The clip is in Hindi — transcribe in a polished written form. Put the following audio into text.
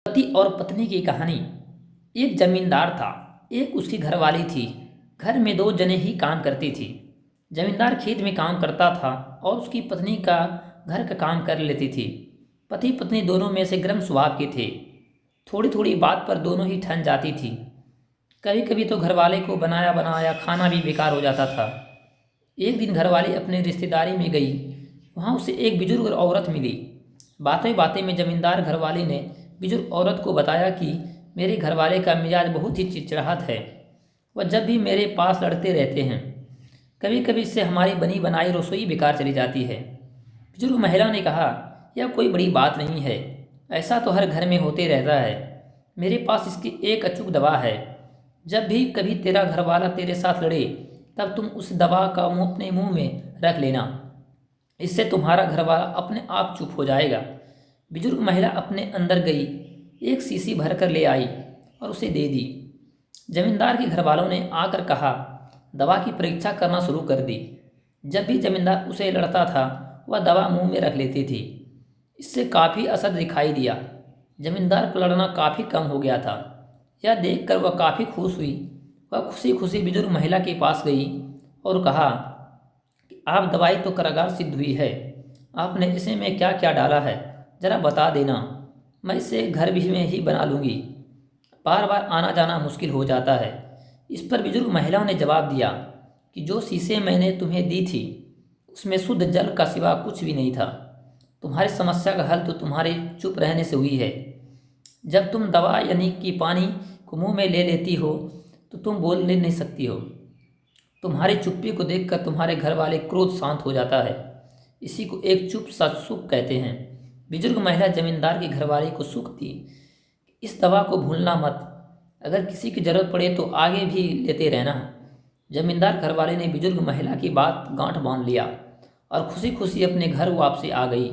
पति और पत्नी की कहानी। एक जमींदार था। एक उसकी घरवाली थी। घर में दो जने ही काम करती थी। जमींदार खेत में काम करता था और उसकी पत्नी का घर का काम कर लेती थी। पति पत्नी दोनों में से गर्म स्वभाव के थे। थोड़ी थोड़ी बात पर दोनों ही ठन जाती थी। कभी कभी तो घरवाले को बनाया बनाया खाना भी बेकार हो जाता था। एक दिन घरवाली अपने रिश्तेदारी में गई। वहाँ उसे एक बुजुर्ग औरत मिली। बातें बातें में जमींदार घरवाली ने बुजुर्ग औरत को बताया कि मेरे घरवाले का मिजाज बहुत ही चिड़चिड़ाहट है। वह जब भी मेरे पास लड़ते रहते हैं। कभी कभी इससे हमारी बनी बनाई रसोई बेकार चली जाती है। बुजुर्ग महिला ने कहा, यह कोई बड़ी बात नहीं है। ऐसा तो हर घर में होते रहता है। मेरे पास इसकी एक अचूक दवा है। जब भी कभी तेरा घरवाला तेरे साथ लड़े तब तुम उस दवा का मुंह अपने मुंह में रख लेना। इससे तुम्हारा घरवाला अपने आप चुप हो जाएगा। बुजुर्ग महिला अपने अंदर गई, एक शीशी भर कर ले आई और उसे दे दी। जमींदार के घरवालों ने आकर कहा, दवा की परीक्षा करना शुरू कर दी। जब भी जमींदार उसे लड़ता था वह दवा मुंह में रख लेती थी। इससे काफ़ी असर दिखाई दिया। जमींदार का लड़ना काफ़ी कम हो गया था। यह देखकर वह काफ़ी खुश हुई। वह खुशी खुशी बुजुर्ग महिला के पास गई और कहा, आप दवाई तो कारगर सिद्ध हुई है। आपने इसे में क्या क्या डाला है ज़रा बता देना। मैं इसे घर भी में ही बना लूँगी। बार बार आना जाना मुश्किल हो जाता है। इस पर बुजुर्ग महिला ने जवाब दिया कि जो शीशे मैंने तुम्हें दी थी उसमें शुद्ध जल का सिवा कुछ भी नहीं था। तुम्हारी समस्या का हल तो तुम्हारे चुप रहने से हुई है। जब तुम दवा यानी कि पानी को मुंह में ले लेती हो तो तुम बोल नहीं सकती हो। तुम्हारी चुप्पी को देखकर तुम्हारे घर वाले क्रोध शांत हो जाता है। इसी को एक चुप सा सुख कहते हैं। बुजुर्ग महिला जमींदार की घरवाली को सुख दी, इस दवा को भूलना मत। अगर किसी की जरूरत पड़े तो आगे भी लेते रहना। जमींदार घरवाले ने बुजुर्ग महिला की बात गांठ बांध लिया और खुशी खुशी अपने घर वापसी आ गई।